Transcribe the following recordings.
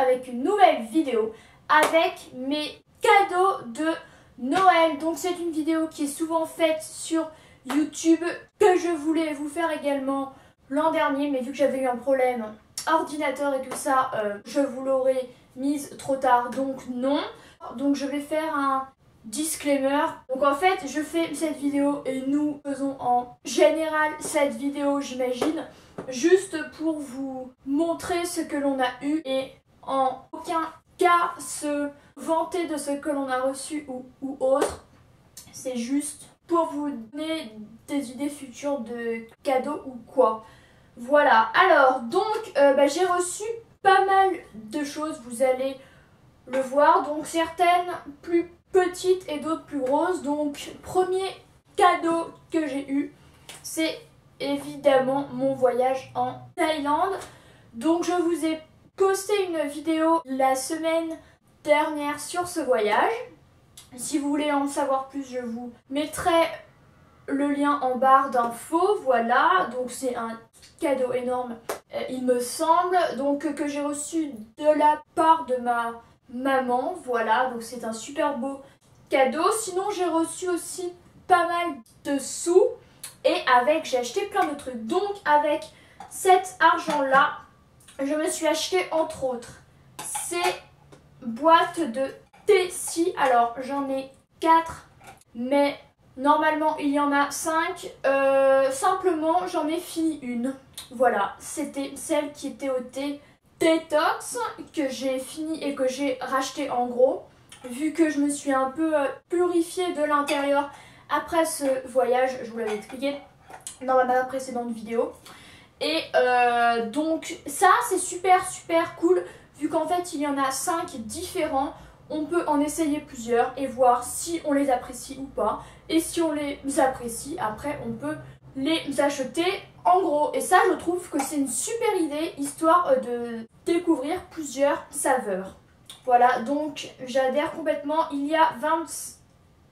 avec une nouvelle vidéo avec mes cadeaux de Noël. Donc c'est une vidéo qui est souvent faite sur YouTube que je voulais vous faire également l'an dernier, mais vu que j'avais eu un problème ordinateur et tout ça, je vous l'aurais mise trop tard, donc non. Donc je vais faire un disclaimer. Donc en fait je fais cette vidéo et nous faisons en général cette vidéo, j'imagine, juste pour vous montrer ce que l'on a eu et en aucun cas se vanter de ce que l'on a reçu ou autre. C'est juste pour vous donner des idées futures de cadeaux ou quoi. Voilà, alors donc j'ai reçu pas mal de choses, vous allez le voir, donc certaines plus petites et d'autres plus grosses. Donc premier cadeau que j'ai eu, c'est évidemment mon voyage en Thaïlande. Donc je vous ai posté une vidéo la semaine dernière sur ce voyage. Si vous voulez en savoir plus, je vous mettrai le lien en barre d'infos. Voilà, donc c'est un cadeau énorme, il me semble, donc que j'ai reçu de la part de ma maman. Voilà, donc c'est un super beau cadeau. Sinon j'ai reçu aussi pas mal de sous et j'ai acheté plein de trucs. Donc avec cet argent là, je me suis acheté entre autres ces boîtes de thé-ci. Alors j'en ai 4, mais normalement il y en a 5. Simplement j'en ai fini une. Voilà, c'était celle qui était au thé détox que j'ai fini et que j'ai racheté en gros. Vu que je me suis un peu purifiée de l'intérieur après ce voyage, je vous l'avais expliqué dans ma précédente vidéo. Et donc ça c'est super cool, vu qu'en fait il y en a 5 différents. On peut en essayer plusieurs et voir si on les apprécie ou pas. Et si on les apprécie, après on peut les acheter en gros. Et ça je trouve que c'est une super idée, histoire de découvrir plusieurs saveurs. Voilà, donc j'adhère complètement. Il y a 20...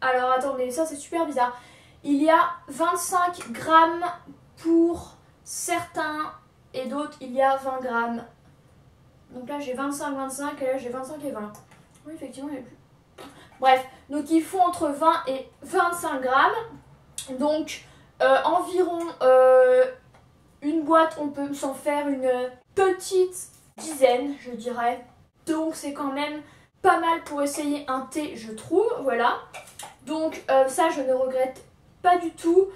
Alors attendez, ça c'est super bizarre. Il y a 25 grammes pour certains et d'autres il y a 20 grammes. Donc là j'ai 25 et là j'ai 25 et 20. Oui, effectivement, il n'y a plus. Bref, donc il faut entre 20 et 25 grammes. Donc environ une boîte, on peut s'en faire une petite dizaine, je dirais. Donc c'est quand même pas mal pour essayer un thé, je trouve. Voilà. Donc ça, je ne regrette pas du tout.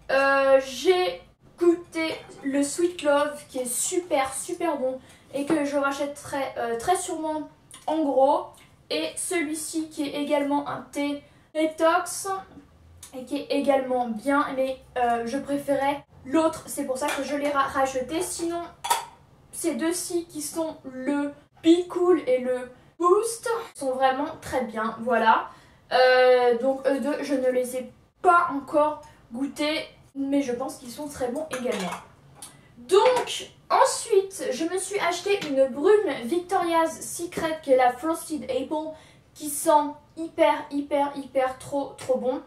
J'ai goûté le Sweet Love qui est super bon et que je rachèterai très sûrement en gros. Et celui-ci qui est également un thé détox et qui est également bien, mais je préférais l'autre, c'est pour ça que je l'ai racheté. Sinon ces deux-ci qui sont le Be Cool et le Boost sont vraiment très bien. Voilà, donc eux deux je ne les ai pas encore goûtés, mais je pense qu'ils sont très bons également. Donc ensuite je me suis acheté une brume Victoria's Secret qui est la Frosted Apple, qui sent hyper trop bon,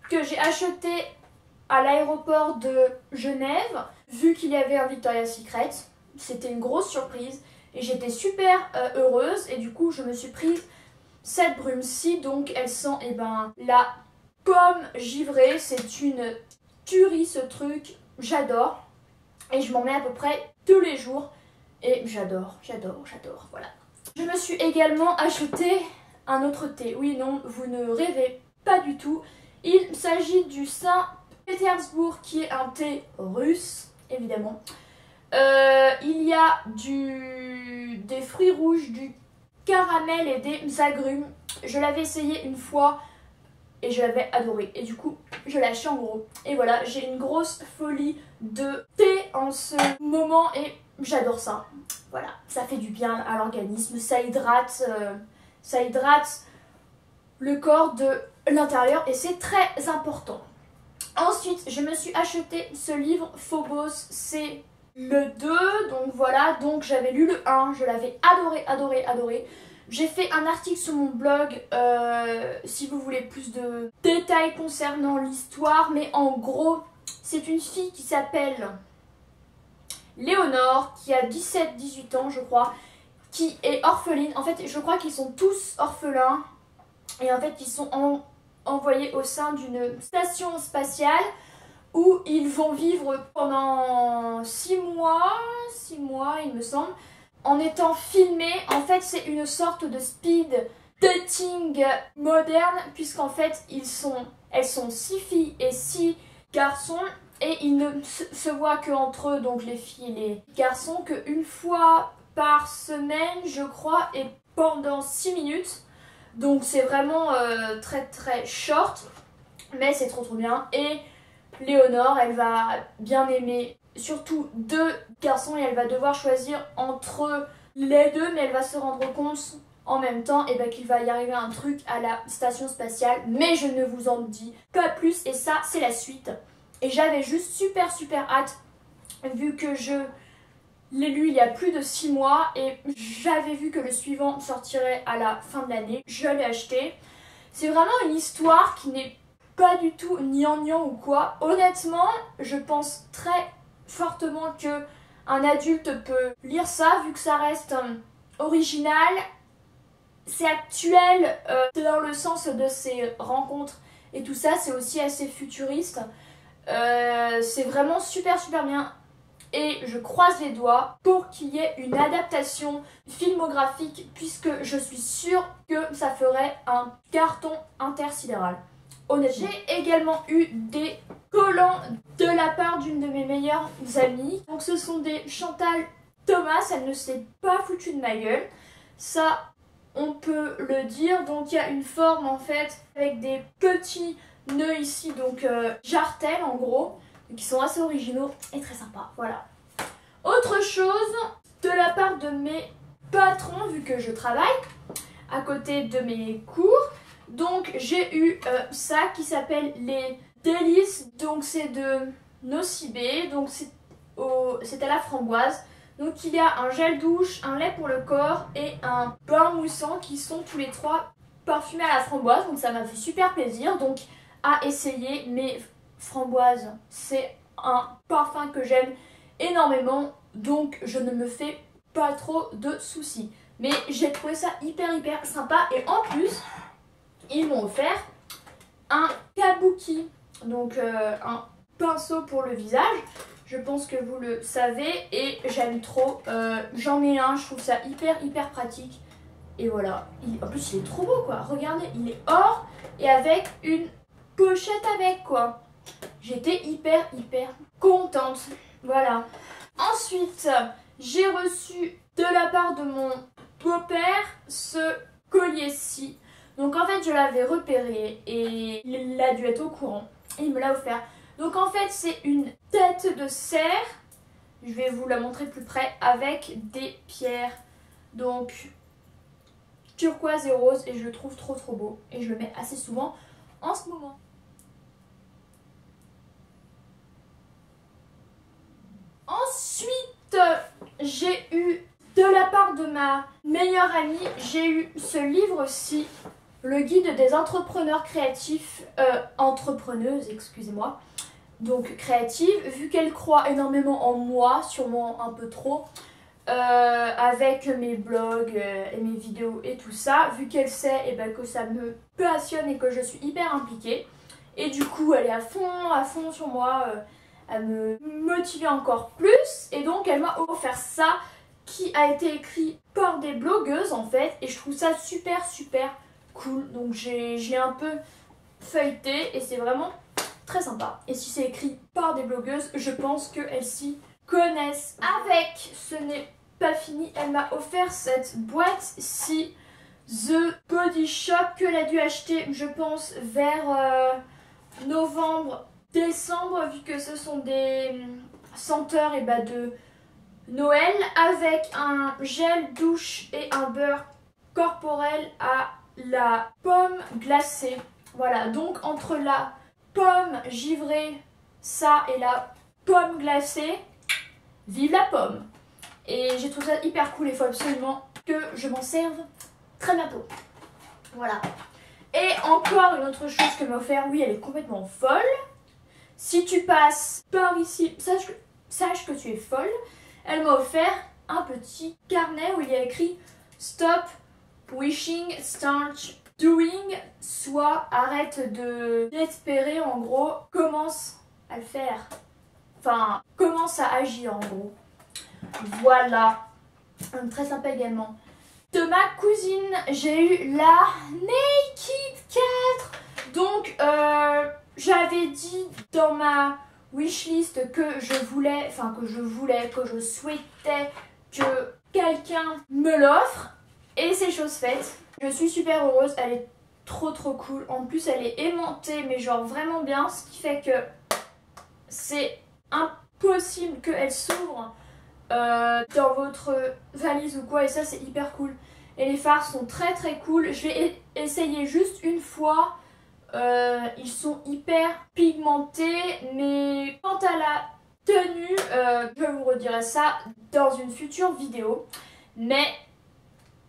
que j'ai acheté à l'aéroport de Genève vu qu'il y avait un Victoria's Secret. C'était une grosse surprise et j'étais super heureuse, et du coup je me suis prise cette brume-ci. Donc elle sent la pomme givrée, c'est une tuerie ce truc, j'adore. Et je m'en mets à peu près tous les jours. Et j'adore, voilà. Je me suis également acheté un autre thé. Oui, non, vous ne rêvez pas du tout. Il s'agit du Saint-Pétersbourg, qui est un thé russe, évidemment. Il y a des fruits rouges, du caramel et des agrumes. Je l'avais essayé une fois et je l'avais adoré. Et du coup, je l'ai acheté en gros. Et voilà, j'ai une grosse folie de thé en ce moment et j'adore ça. Voilà, ça fait du bien à l'organisme, ça hydrate le corps de l'intérieur et c'est très important. Ensuite, je me suis acheté ce livre Phobos, c'est le 2, donc voilà. Donc j'avais lu le 1, je l'avais adoré. J'ai fait un article sur mon blog si vous voulez plus de détails concernant l'histoire, mais en gros, c'est une fille qui s'appelle Léonore, qui a 17-18 ans je crois, qui est orpheline. En fait, je crois qu'ils sont tous orphelins. Et en fait, ils sont envoyés au sein d'une station spatiale où ils vont vivre pendant 6 mois il me semble, en étant filmés. En fait, c'est une sorte de speed dating moderne, puisqu'en fait, elles sont 6 filles et 6 garçons, et ils ne se voient qu'entre eux, donc les filles et les garçons, qu'une fois par semaine, je crois, et pendant 6 minutes. Donc c'est vraiment très très short, mais c'est trop bien. Et Léonore, elle va bien aimer surtout 2 garçons et elle va devoir choisir entre les 2, mais elle va se rendre compte en même temps qu'il va y arriver un truc à la station spatiale, mais je ne vous en dis pas plus, et ça c'est la suite. Et j'avais juste super hâte, vu que je l'ai lu il y a plus de 6 mois et j'avais vu que le suivant sortirait à la fin de l'année. Je l'ai acheté. C'est vraiment une histoire qui n'est pas du tout gnangnan ou quoi. Honnêtement, je pense très fortement que un adulte peut lire ça, vu que ça reste original. C'est actuel dans le sens de ses rencontres et tout ça. C'est aussi assez futuriste. C'est vraiment super bien. Et je croise les doigts pour qu'il y ait une adaptation filmographique, puisque je suis sûre que ça ferait un carton intersidéral. Honnêtement, j'ai également eu des collants de la part d'une de mes meilleures amies. Donc ce sont des Chantal Thomas, elle ne s'est pas foutue de ma gueule. Ça, on peut le dire. Donc il y a une forme en fait avec des petits nœuds ici, donc jartelles en gros, qui sont assez originaux et très sympas, voilà. Autre chose, de la part de mes patrons, vu que je travaille à côté de mes cours, donc j'ai eu ça qui s'appelle les délices, donc c'est de Nocibé, donc c'est à la framboise. Donc il y a un gel douche, un lait pour le corps et un bain moussant qui sont tous les 3 parfumés à la framboise, donc ça m'a fait super plaisir, donc à essayer. Mais framboise, c'est un parfum que j'aime énormément, donc je ne me fais pas trop de soucis. Mais j'ai trouvé ça hyper sympa, et en plus ils m'ont offert un kabuki, donc un pinceau pour le visage. Je pense que vous le savez et j'aime trop. J'en ai un, je trouve ça hyper pratique. Et voilà, en plus il est trop beau quoi. Regardez, il est or et avec une pochette avec quoi. J'étais hyper contente. Voilà. Ensuite, j'ai reçu de la part de mon beau-père ce collier-ci. Donc en fait je l'avais repéré et il a dû être au courant. Et il me l'a offert. Donc en fait c'est une tête de cerf. Je vais vous la montrer plus près avec des pierres. Donc turquoise et rose, et je le trouve trop beau. Et je le mets assez souvent en ce moment. Ensuite, j'ai eu de la part de ma meilleure amie, j'ai eu ce livre-ci, le guide des entrepreneurs créatifs, entrepreneuses, excusez-moi, donc créatives, vu qu'elle croit énormément en moi, sûrement un peu trop, avec mes blogs et mes vidéos et tout ça, vu qu'elle sait que ça me passionne et que je suis hyper impliquée, et du coup elle est à fond sur moi, à me motiver encore plus, et donc elle m'a offert ça qui a été écrit par des blogueuses en fait, et je trouve ça super cool. Donc j'ai un peu feuilleté et c'est vraiment très sympa. Et si c'est écrit par des blogueuses, je pense qu'elles s'y connaissent. Avec, ce n'est pas fini, elle m'a offert cette boîte-ci, The Body Shop, qu'elle a dû acheter je pense vers novembre, décembre, vu que ce sont des senteurs de Noël, avec un gel douche et un beurre corporel à la pomme glacée. Voilà, donc entre la pomme givrée, ça, et la pomme glacée, vive la pomme. Et j'ai trouvé ça hyper cool, et il faut absolument que je m'en serve très bientôt. Voilà. Et encore une autre chose qu'elle m'a offert, oui, elle est complètement folle. Si tu passes par ici, sache que tu es folle. Elle m'a offert un petit carnet où il y a écrit Stop wishing, start doing, soit arrête d'espérer, en gros, commence à le faire. Enfin, commence à agir en gros. Voilà. Très sympa également. De ma cousine, j'ai eu la Naked 4. Donc, j'avais dit dans ma wishlist que je souhaitais que quelqu'un me l'offre. Et c'est chose faite. Je suis super heureuse, elle est trop cool. En plus, elle est aimantée, mais genre vraiment bien. Ce qui fait que c'est impossible qu'elle s'ouvre dans votre valise ou quoi. Et ça, c'est hyper cool. Et les fards sont très cool. Je vais essayer juste une fois. Ils sont hyper pigmentés. Mais quant à la tenue, je vous redirai ça dans une future vidéo. Mais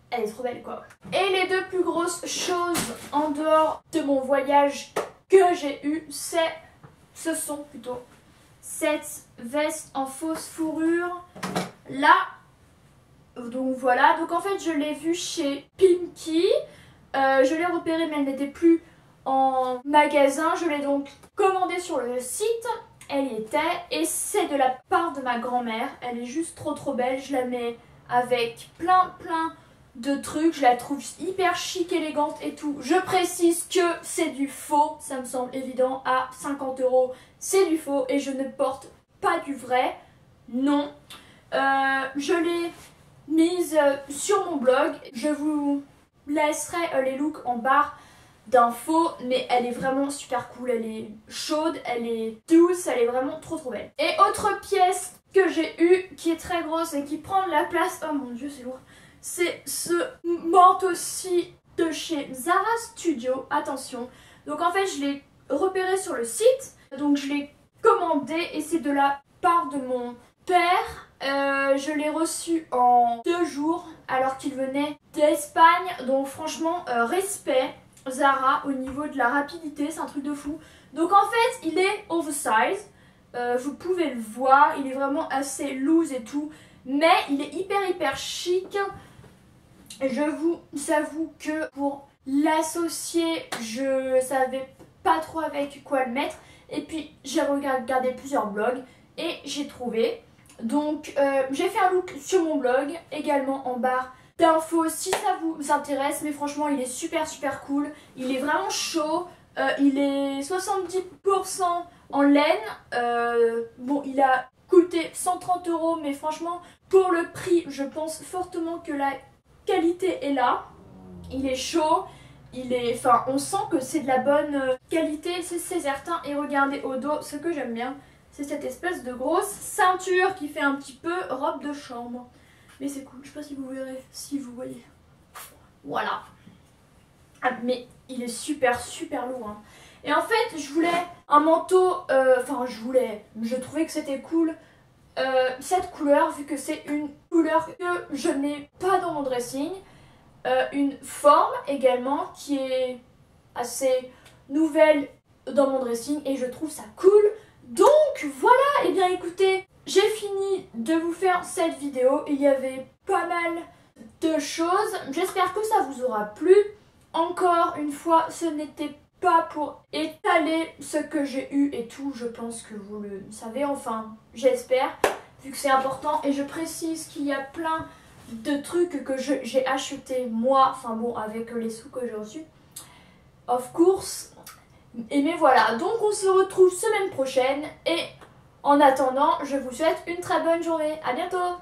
elle est trop belle quoi. Et les deux plus grosses choses en dehors de mon voyage que j'ai eu, ce sont plutôt cette veste en fausse fourrure là. Donc voilà, donc en fait je l'ai vue chez Pimkie. Je l'ai repérée mais elle n'était plus en magasin. Je l'ai donc commandée sur le site. Elle y était et c'est de la part de ma grand-mère. Elle est juste trop belle. Je la mets avec plein de trucs, je la trouve hyper chic, élégante et tout. Je précise que c'est du faux, ça me semble évident, à 50 €, c'est du faux et je ne porte pas du vrai, non. Je l'ai mise sur mon blog, je vous laisserai les looks en barre d'infos, mais elle est vraiment super cool, elle est chaude, elle est douce, elle est vraiment trop belle. Et autre pièce que j'ai eue, qui est très grosse et qui prend de la place, oh mon dieu c'est lourd, c'est ce manteau-ci de chez Zara Studio, attention. Donc en fait je l'ai repéré sur le site, donc je l'ai commandé et c'est de la part de mon père. Je l'ai reçu en 2 jours alors qu'il venait d'Espagne, donc franchement respect Zara au niveau de la rapidité, c'est un truc de fou. Donc en fait il est oversize, vous pouvez le voir, il est vraiment assez loose et tout, mais il est hyper chic. Je vous avoue que pour l'associer, je savais pas trop avec quoi le mettre. Et puis j'ai regardé plusieurs blogs et j'ai trouvé. Donc j'ai fait un look sur mon blog, également en barre d'infos si ça vous intéresse. Mais franchement il est super cool. Il est vraiment chaud. Il est 70% en laine. Bon, il a coûté 130 €, mais franchement pour le prix je pense fortement que la qualité est là. Il est chaud, enfin on sent que c'est de la bonne qualité, c'est certain. Et regardez au dos, ce que j'aime bien, c'est cette espèce de grosse ceinture qui fait un petit peu robe de chambre. Mais c'est cool, je sais pas si vous verrez, si vous voyez. Voilà. Ah, mais il est super lourd hein. Et en fait je voulais un manteau, je trouvais que c'était cool. Cette couleur, vu que c'est une couleur que je n'ai pas dans mon dressing, une forme également qui est assez nouvelle dans mon dressing et je trouve ça cool. Donc voilà, et bien écoutez, j'ai fini de vous faire cette vidéo. Il y avait pas mal de choses, j'espère que ça vous aura plu. Encore une fois, ce n'était pas pour étaler ce que j'ai eu et tout, je pense que vous le savez, enfin j'espère, vu que c'est important. Et je précise qu'il y a plein de trucs que j'ai acheté moi, enfin bon, avec les sous que j'ai reçus, of course. Et mais voilà, donc on se retrouve semaine prochaine et en attendant, je vous souhaite une très bonne journée, à bientôt.